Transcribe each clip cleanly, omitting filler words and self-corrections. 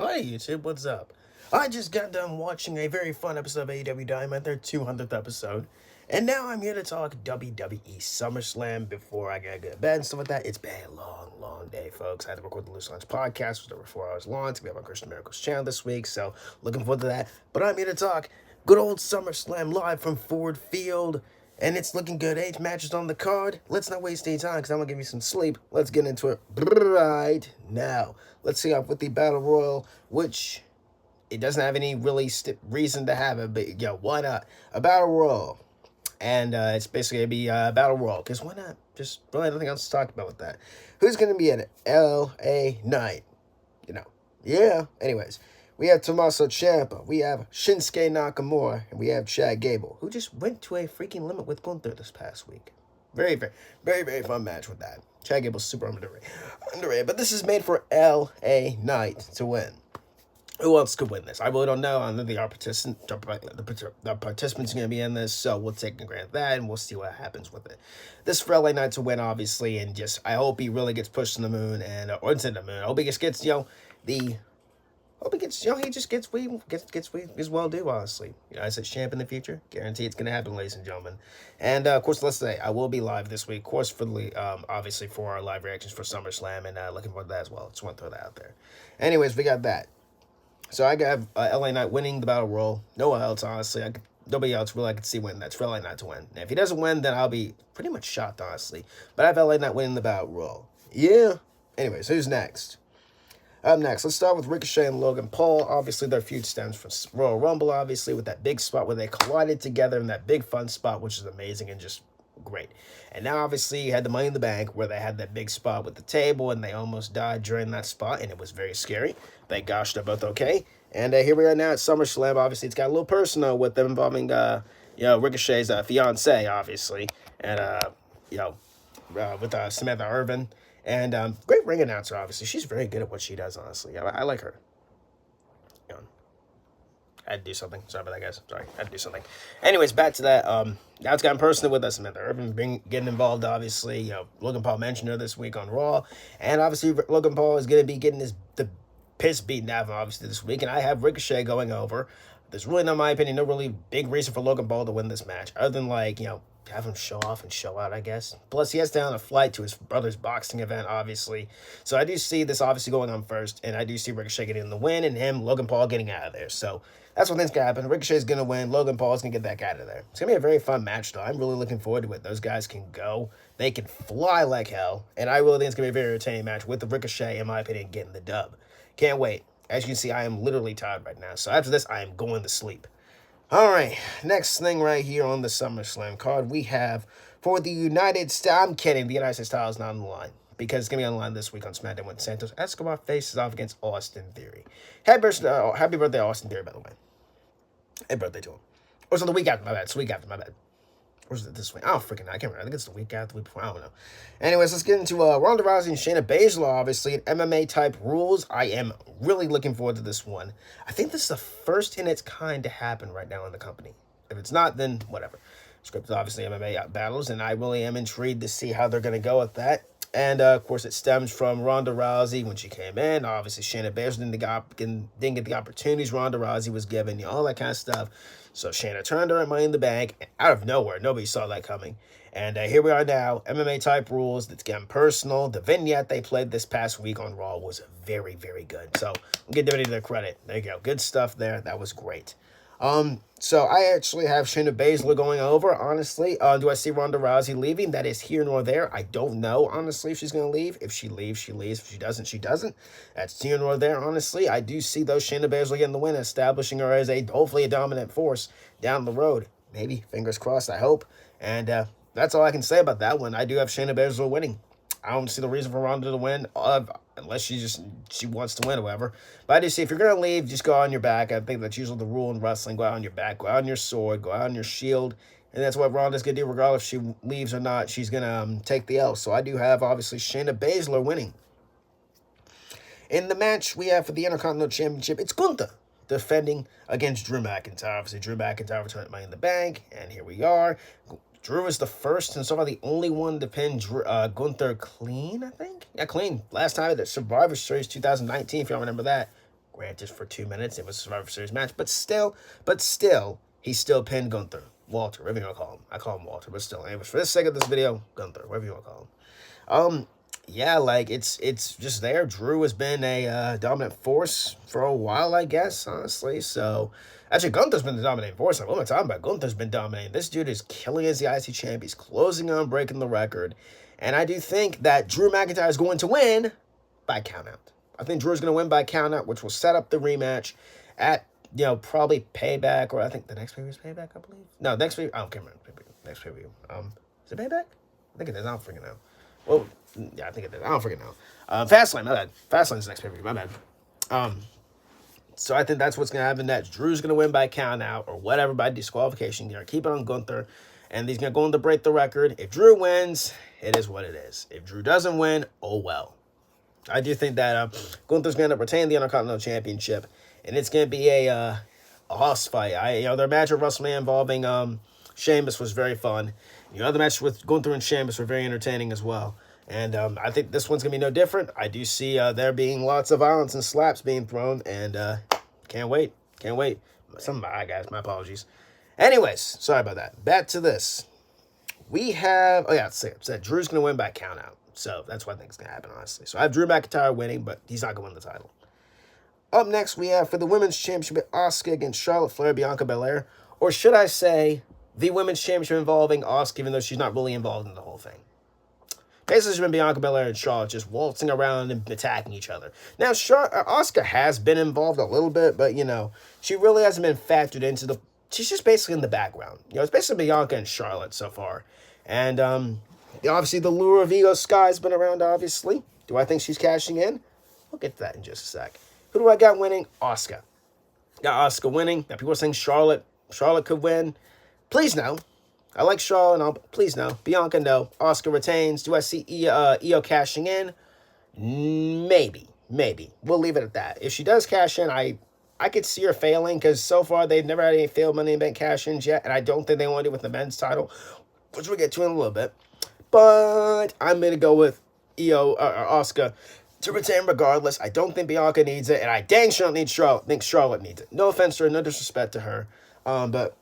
Hi YouTube, what's up? I just got done watching a very fun episode of AEW Dynamite, their 200th episode, and now I'm here to talk WWE SummerSlam before I gotta go to bed and stuff like that. It's been a long, long day, folks. I had to record the Loose Lunch podcast, which was over 4 hours long, to be on my Christian Miracles channel this week, so looking forward to that. But I'm here to talk good old SummerSlam live from Ford Field, and it's looking good. 8 matches on the card. Let's not waste any time because I'm going to give you some sleep. Let's get into it right now. Let's see off with the Battle Royal, which it doesn't have any really reason to have it, but why not? A Battle Royal. And it's basically going to be a Battle Royal, because why not? Just really nothing else to talk about with that. Who's going to be at LA Night? Yeah. Anyways, we have Tommaso Ciampa, we have Shinsuke Nakamura, and we have Chad Gable, who just went to a freaking limit with Gunther this past week. Very, very, very, very fun match with that. Chad Gable's super underrated, but this is made for LA Knight to win. Who else could win this? I really don't know. I know the participants are going to be in this, so we'll take and grant that, and we'll see what happens with it. This for LA Knight to win, obviously, and just I hope he really gets pushed to the moon, and or into the moon. I hope he just gets he just gets what he's well due, honestly. As a champ in the future, guarantee it's gonna happen, ladies and gentlemen. And of course, let's say I will be live this week, of course, for the obviously for our live reactions for SummerSlam, and looking forward to that as well. Just want to throw that out there. Anyways, we got that. So I got LA Knight winning the Battle Royal. No one else, honestly. Nobody else really I could see win. That's for LA Knight to win. Now, if he doesn't win, then I'll be pretty much shocked, honestly. But I have LA Knight winning the Battle Royal. Yeah. Anyways, who's next? Up next, let's start with Ricochet and Logan Paul. Obviously, their feud stems from Royal Rumble, obviously, with that big spot where they collided together in that big fun spot, which is amazing and just great. And now, obviously, you had the Money in the Bank where they had that big spot with the table, and they almost died during that spot, and it was very scary. Thank gosh they're both okay. And here we are now at SummerSlam. Obviously, it's got a little personal with them involving, Ricochet's fiance, obviously, and with Samantha Irvin. And great ring announcer, obviously. She's very good at what she does, honestly. I like her. I had to do something. Sorry about that, guys. Sorry, I had to do something. Anyways, back to that. Now it's gotten personal with us. Samantha Irvin getting involved, obviously. Logan Paul mentioned her this week on Raw. And obviously, Logan Paul is going to be getting the piss beaten out of him, obviously, this week. And I have Ricochet going over. There's really, in my opinion, no really big reason for Logan Paul to win this match. Other than, have him show off and show out, I guess. Plus, he has to on a flight to his brother's boxing event, obviously. So I do see this obviously going on first, and I do see Ricochet getting the win, and Logan Paul, getting out of there. So that's what things can happen. Ricochet's going to win. Logan Paul's going to get that guy out of there. It's going to be a very fun match, though. I'm really looking forward to it. Those guys can go. They can fly like hell, and I really think it's going to be a very entertaining match with the Ricochet, in my opinion, getting the dub. Can't wait. As you can see, I am literally tired right now. So after this, I am going to sleep. All right, next thing right here on the SummerSlam card, we have for the United States. I'm kidding, the United States title is not on the line because it's going to be on the line this week on SmackDown when Santos Escobar faces off against Austin Theory. Happy birthday, Austin Theory, by the way. Happy birthday to him. Or is it the week after? My bad. It's the week after, my bad. Or is it this week? I don't freaking know. I can't remember. I think it's the week after, the week before. I don't know. Anyways, let's get into Ronda Rousey and Shayna Baszler, obviously, in MMA-type rules. I am really looking forward to this one. I think this is the first in its kind to happen right now in the company. If it's not, then whatever. Scripted, obviously, MMA battles, and I really am intrigued to see how they're going to go with that. And, of course, it stems from Ronda Rousey when she came in. Obviously, Shayna Baszler didn't get the opportunities Ronda Rousey was given, all that kind of stuff. So Shayna turned her at Money in the Bank out of nowhere. Nobody saw that coming. And here we are now, MMA-type rules. It's getting personal. The vignette they played this past week on Raw was very, very good. So we'll give WWE their credit. There you go. Good stuff there. That was great. So I actually have Shayna Baszler going over, honestly. Do I see Ronda Rousey leaving? That is here nor there. I don't know, honestly, if she's going to leave. If she leaves, she leaves. If she doesn't, she doesn't. That's here nor there, honestly. I do see those Shayna Baszler getting the win, establishing her as hopefully a dominant force down the road. Maybe, fingers crossed, I hope. And that's all I can say about that one. I do have Shayna Baszler winning. I don't see the reason for Ronda to win, unless she wants to win or whatever. But I do see if you're going to leave, just go out on your back. I think that's usually the rule in wrestling. Go out on your back, go out on your sword, go out on your shield. And that's what Ronda's going to do regardless if she leaves or not. She's going to take the L. So I do have, obviously, Shayna Baszler winning. In the match we have for the Intercontinental Championship, it's Gunther defending against Drew McIntyre. Obviously, Drew McIntyre returned Money in the Bank, and here we are. Drew is the first and so far the only one to pin Gunther clean, I think. Yeah, clean. Last time at the Survivor Series 2019, if y'all remember that. Granted, for 2 minutes, it was a Survivor Series match, but still, he still pinned Gunther. Walter, whatever you want to call him. I call him Walter, but still. Anyways, for the sake of this video, Gunther, whatever you want to call him. Yeah, like, it's just there. Drew has been a dominant force for a while, I guess, honestly. So, actually, Gunther's been the dominating force. Like, what am I talking about? Gunther's been dominating. This dude is killing as the IC champ. He's closing on breaking the record. And I do think that Drew McIntyre is going to win by countout. I think Drew's going to win by countout, which will set up the rematch at, probably Payback, or I think the next pay-per-view is Payback, I believe. No, next pay-per-view, I don't remember. Next pay-per-view. Is it Payback? I think it is. I don't freaking know. Well, yeah, I think it is. I don't freaking know. Fastlane, my bad. Fastlane's the next pay-per-view, my bad. So I think that's what's going to happen next. Drew's going to win by countout or whatever, by disqualification. They're going to keep it on Gunther, and he's going to go on to break the record. If Drew wins, it is what it is. If Drew doesn't win, oh well. I do think that Gunther's going to retain the Intercontinental Championship, and it's going to be a hoss fight. Their match at WrestleMania involving Sheamus was very fun. The matches with Gunther and Sheamus were very entertaining as well. And I think this one's going to be no different. I do see there being lots of violence and slaps being thrown, and can't wait. Can't wait. Guys, my apologies. Anyways, sorry about that. Back to this. We have, said Drew's going to win by countout. So that's what I think is going to happen, honestly. So I have Drew McIntyre winning, but he's not going to win the title. Up next, we have for the Women's Championship, Asuka against Charlotte Flair, Bianca Belair. Or should I say, the Women's Championship involving Asuka, even though she's not really involved in the whole thing. Basically, it's been Bianca Belair and Charlotte just waltzing around and attacking each other. Now, Asuka has been involved a little bit, but, she really hasn't been factored into the... She's just basically in the background. It's basically Bianca and Charlotte so far. And, obviously, the lure of Io Sky's been around, obviously. Do I think she's cashing in? We'll get to that in just a sec. Who do I got winning? Asuka. Got Asuka winning. Now, people are saying Charlotte could win. Please no. I like Charlotte, and please no. Bianca, no. Asuka retains. Do I see Io cashing in? Maybe. We'll leave it at that. If she does cash in, I could see her failing, because so far they've never had any failed Money in the Bank cash-ins yet, and I don't think they want to do it with the men's title, which we'll get to in a little bit. But I'm going to go with Asuka to retain regardless. I don't think Bianca needs it, and I dang sure don't think Charlotte needs it. No offense to her, no disrespect to her, but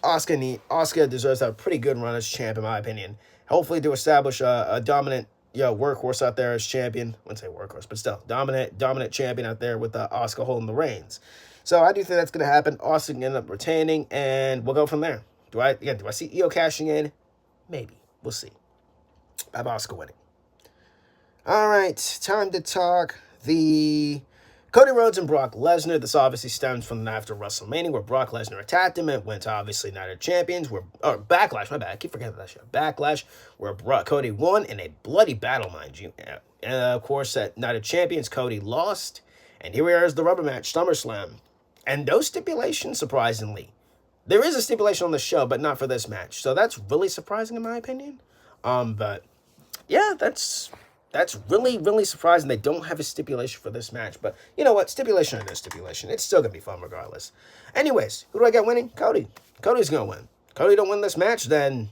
Asuka deserves to have a pretty good run as champ, in my opinion. Hopefully to establish a dominant workhorse out there as champion. I wouldn't say workhorse, but still, dominant champion out there with Asuka holding the reins. So I do think that's going to happen. Asuka can end up retaining, and we'll go from there. Do I see Io cashing in? Maybe. We'll see. I have Asuka winning. All right, time to talk the Cody Rhodes and Brock Lesnar. This obviously stems from the night after WrestleMania, where Brock Lesnar attacked him. It went to obviously Night of Champions, Backlash. My bad, I keep forgetting that show. Backlash, where Cody won in a bloody battle, mind you. And of course, at Night of Champions, Cody lost, and here we are as the rubber match, SummerSlam, and no stipulation, surprisingly. There is a stipulation on the show, but not for this match, so that's really surprising in my opinion. But yeah, that's really, really surprising. They don't have a stipulation for this match. But you know what? Stipulation or no stipulation, it's still going to be fun regardless. Anyways, who do I got winning? Cody. Cody's going to win. Cody don't win this match, then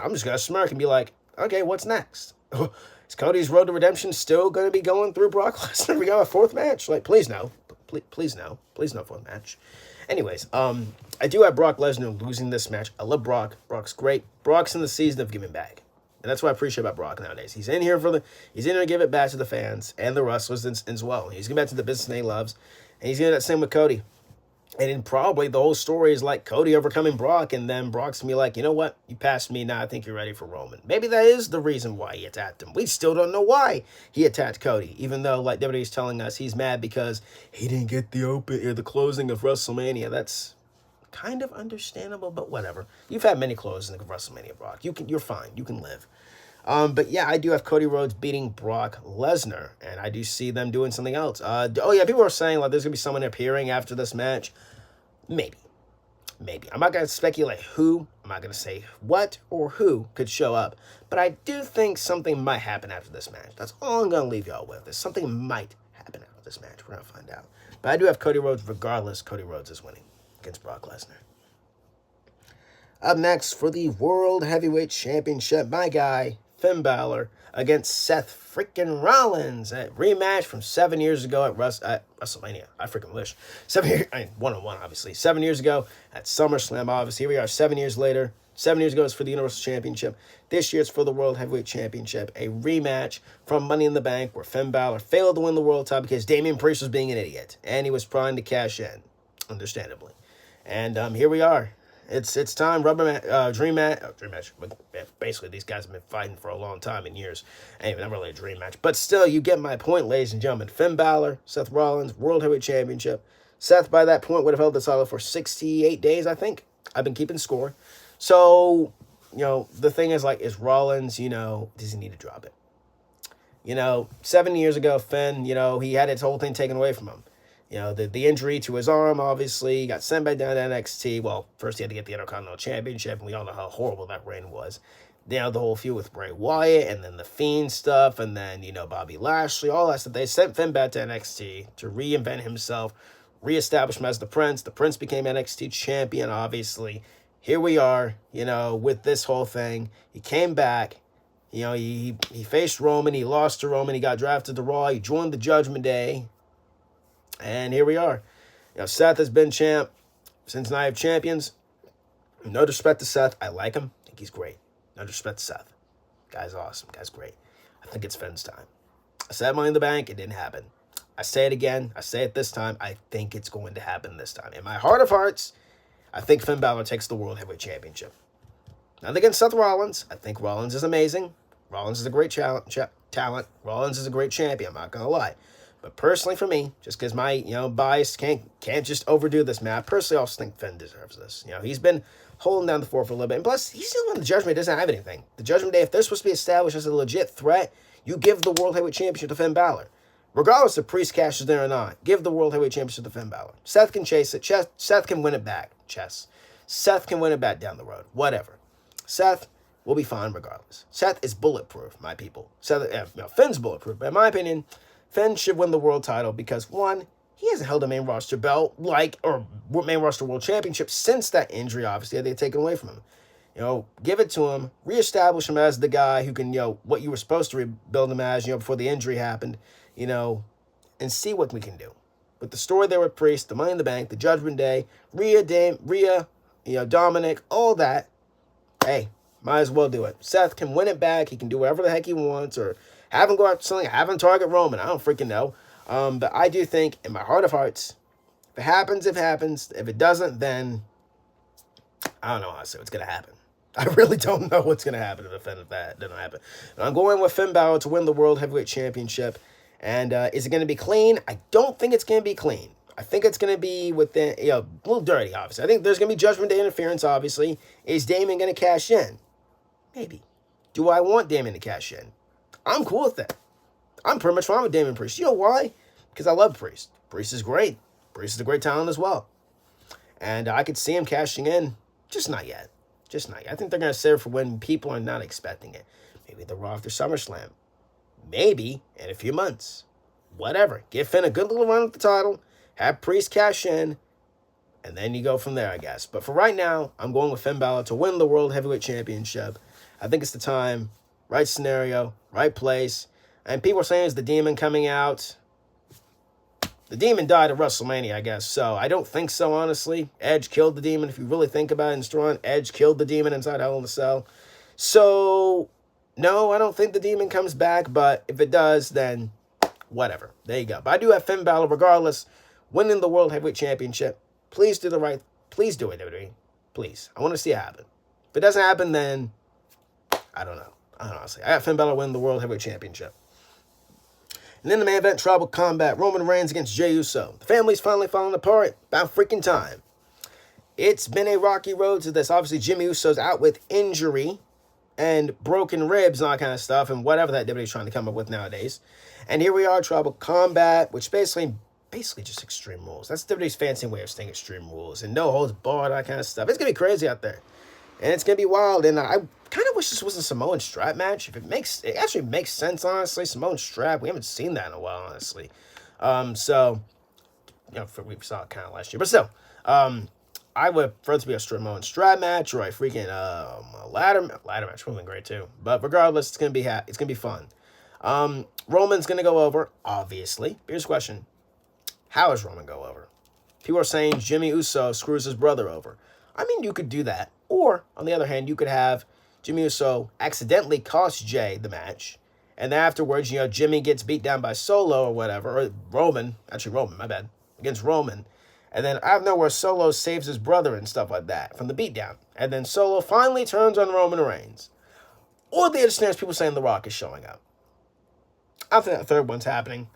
I'm just going to smirk and be like, okay, what's next? Is Cody's road to redemption still going to be going through Brock Lesnar? We got a fourth match? Like, please no. Please no. Please no fourth match. Anyways, I do have Brock Lesnar losing this match. I love Brock. Brock's great. Brock's in the season of giving back. And that's what I appreciate about Brock nowadays. He's in here to give it back to the fans and the wrestlers as well. He's giving back to the business he loves. And he's doing that same with Cody. And then probably the whole story is like Cody overcoming Brock, and then Brock's going to be like, you know what? You passed me, now I think you're ready for Roman. Maybe that is the reason why he attacked him. We still don't know why he attacked Cody, even though, like WWE's telling us, he's mad because he didn't get the closing of WrestleMania. That's kind of understandable, but whatever. You've had many closings of WrestleMania, Brock. You're fine. You can live. But yeah, I do have Cody Rhodes beating Brock Lesnar, and I do see them doing something else. People are saying like there's gonna be someone appearing after this match. Maybe. I'm not gonna speculate who. I'm not gonna say what or who could show up, but I do think something might happen after this match. That's all I'm gonna leave y'all with. Is something might happen after this match. We're gonna find out. But I do have Cody Rhodes. Regardless, Cody Rhodes is winning against Brock Lesnar. Up next for the World Heavyweight Championship, my guy, Finn Balor against Seth freaking Rollins at rematch from 7 years ago at WrestleMania. I freaking wish. 7 years, one-on-one, obviously. 7 years ago at SummerSlam, obviously. Here we are 7 years later. 7 years ago, it's for the Universal Championship. This year, it's for the World Heavyweight Championship. A rematch from Money in the Bank where Finn Balor failed to win the world title because Damian Priest was being an idiot. And he was trying to cash in, understandably. And here we are. It's time. Dream match. Basically, these guys have been fighting for a long time in years. Anyway, not really a dream match. But still, you get my point, ladies and gentlemen. Finn Balor, Seth Rollins, World Heavyweight Championship. Seth, by that point, would have held the title for 68 days, I think. I've been keeping score. So, the thing is, is Rollins, does he need to drop it? 7 years ago, Finn, he had his whole thing taken away from him. The injury to his arm, obviously, he got sent back down to NXT. Well, first he had to get the Intercontinental Championship, and we all know how horrible that reign was. The whole feud with Bray Wyatt, and then the Fiend stuff, and then, Bobby Lashley, all that stuff. They sent Finn back to NXT to reinvent himself, reestablish him as the Prince. The Prince became NXT champion, obviously. Here we are, with this whole thing. He came back. He faced Roman. He lost to Roman. He got drafted to Raw. He joined the Judgment Day. And here we are. Seth has been champ since Night of Champions. No disrespect to Seth. I like him. I think he's great. No disrespect to Seth. Guy's awesome. Guy's great. I think it's Finn's time. I said Money in the Bank. It didn't happen. I say it again. I say it this time. I think it's going to happen this time. In my heart of hearts, I think Finn Balor takes the World Heavyweight Championship. Not against Seth Rollins. I think Rollins is amazing. Rollins is a great talent. Rollins is a great champion. I'm not going to lie. But personally for me, just because my, bias can't just overdo this, man. I personally also think Finn deserves this. He's been holding down the fort for a little bit. And plus, he's still in the Judgment Day. Doesn't have anything. The Judgment Day, if they're supposed to be established as a legit threat, you give the World Heavyweight Championship to Finn Balor. Regardless if Priest cashes there or not, give the World Heavyweight Championship to Finn Balor. Seth can chase it. Seth can win it back. Seth can win it back down the road. Whatever. Seth will be fine regardless. Seth is bulletproof, my people. Finn's bulletproof. But in my opinion, Finn should win the world title because, one, he hasn't held a main roster belt or main roster world championship since that injury, obviously, that they've taken away from him. Give it to him, reestablish him as the guy who can, what you were supposed to rebuild him as, before the injury happened, and see what we can do. With the story there with Priest, the Money in the Bank, the Judgment Day, Rhea, Dominic, all that, hey, might as well do it. Seth can win it back. He can do whatever the heck he wants, or have him go out to something, have him target Roman. I don't freaking know. But I do think, in my heart of hearts, if it happens, it happens. If it doesn't, then I don't know honestly what's going to happen. I really don't know what's going to happen if that doesn't happen. But I'm going with Finn Balor to win the World Heavyweight Championship. And is it going to be clean? I don't think it's going to be clean. I think it's going to be within, a little dirty, obviously. I think there's going to be Judgment Day interference, obviously. Is Damian going to cash in? Maybe. Do I want Damian to cash in? I'm cool with that. I'm pretty much fine with Damian Priest. You know why? Because I love Priest. Priest is great. Priest is a great talent as well. And I could see him cashing in. Just not yet. I think they're going to save it for when people are not expecting it. Maybe the Raw after SummerSlam. Maybe in a few months. Whatever. Give Finn a good little run with the title. Have Priest cash in. And then you go from there, I guess. But for right now, I'm going with Finn Balor to win the World Heavyweight Championship. I think it's the time. Right scenario. Right place. And people are saying it's the Demon coming out. The Demon died at WrestleMania, I guess. So I don't think so, honestly. Edge killed the Demon. If you really think about it in strong, Edge killed the Demon inside Hell in a Cell. So, no, I don't think the Demon comes back. But if it does, then whatever. There you go. But I do have Finn Balor, regardless, winning the World Heavyweight Championship. Please do Please do it, WWE. Please. I want to see it happen. If it doesn't happen, then I don't know. Honestly, I got Finn Balor winning the World Heavyweight Championship. And then the main event, Tribal Combat, Roman Reigns against Jey Uso. The family's finally falling apart. About freaking time. It's been a rocky road to this. Obviously, Jimmy Uso's out with injury and broken ribs and all that kind of stuff and whatever that WWE's trying to come up with nowadays. And here we are, Tribal Combat, which basically just Extreme Rules. That's WWE's fancy way of saying Extreme Rules. And no holds barred, that kind of stuff. It's going to be crazy out there. And it's going to be wild. And I kind of wish this was a Samoan strap match. It actually makes sense, honestly. Samoan strap. We haven't seen that in a while, honestly. We saw it kind of last year. But still, I would prefer it to be a Strowman strap match or a freaking a ladder match would have been great too. But regardless, it's gonna be fun. Roman's gonna go over, obviously. Here's a question: how does Roman go over? People are saying Jimmy Uso screws his brother over. I mean, you could do that, or on the other hand, you could have Jimmy Uso accidentally cost Jay the match, and then afterwards, Jimmy gets beat down by Solo or whatever, or Roman, my bad, against Roman. And then out of nowhere, Solo saves his brother and stuff like that from the beatdown. And then Solo finally turns on Roman Reigns. Or the other snares, people saying The Rock is showing up. I don't think that third one's happening.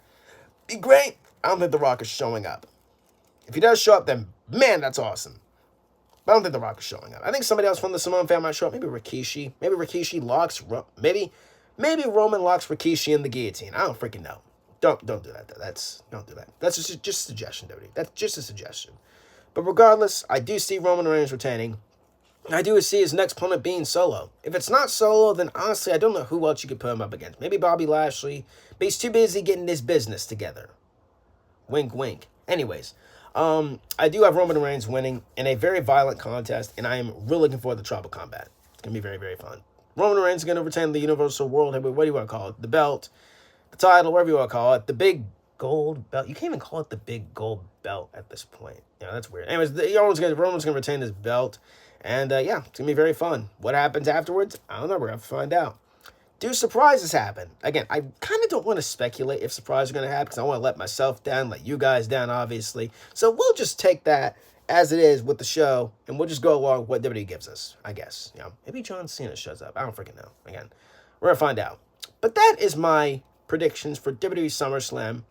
Be great. I don't think The Rock is showing up. If he does show up, then man, that's awesome. But I don't think The Rock is showing up. I think somebody else from the Samoan family might show up. Maybe Rikishi. Maybe Rikishi locks. Maybe Roman locks Rikishi in the guillotine. I don't freaking know. Don't do that, though. Don't do that. That's just a suggestion, WWE. That's just a suggestion. But regardless, I do see Roman Reigns retaining. I do see his next opponent being Solo. If it's not Solo, then honestly, I don't know who else you could put him up against. Maybe Bobby Lashley, but he's too busy getting his business together. Wink, wink. Anyways, I do have Roman Reigns winning in a very violent contest, and I am really looking forward to Tribal Combat. It's going to be very, very fun. Roman Reigns is going to retain the Universal World Heavyweight, what do you want to call it? The belt, the title, whatever you want to call it, the big gold belt. You can't even call it the big gold belt at this point. That's weird. Anyways, Roman's going to retain this belt, and yeah, it's going to be very fun. What happens afterwards? I don't know. We're going to have to find out. Do surprises happen? Again, I kind of don't want to speculate if surprises are going to happen because I want to let myself down, let you guys down, obviously. So we'll just take that as it is with the show, and we'll just go along with what WWE gives us, I guess. Maybe John Cena shows up. I don't freaking know. Again, we're going to find out. But that is my predictions for WWE SummerSlam.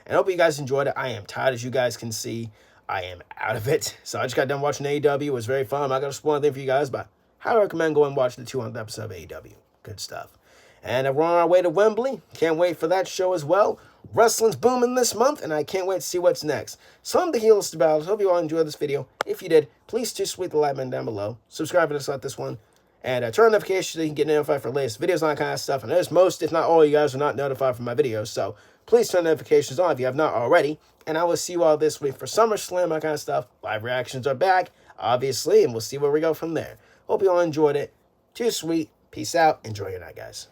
And I hope you guys enjoyed it. I am tired, as you guys can see. I am out of it. So I just got done watching AEW. It was very fun. I'm not going to spoil anything for you guys, but I highly recommend going and watch the 200th episode of AEW. Good stuff. And we're on our way to Wembley. Can't wait for that show as well. Wrestling's booming this month, and I can't wait to see what's next. So I'm the Heelist About. Hope you all enjoyed this video. If you did, please just sweep the like button down below. Subscribe if you like this one. And turn on notifications so you can get notified for latest videos and all that kind of stuff. And there's most, if not all, of you guys are not notified for my videos. So please turn notifications on if you have not already. And I will see you all this week for SummerSlam, that kind of stuff. Live reactions are back, obviously, and we'll see where we go from there. Hope you all enjoyed it. Too sweet. Peace out. Enjoy your night, guys.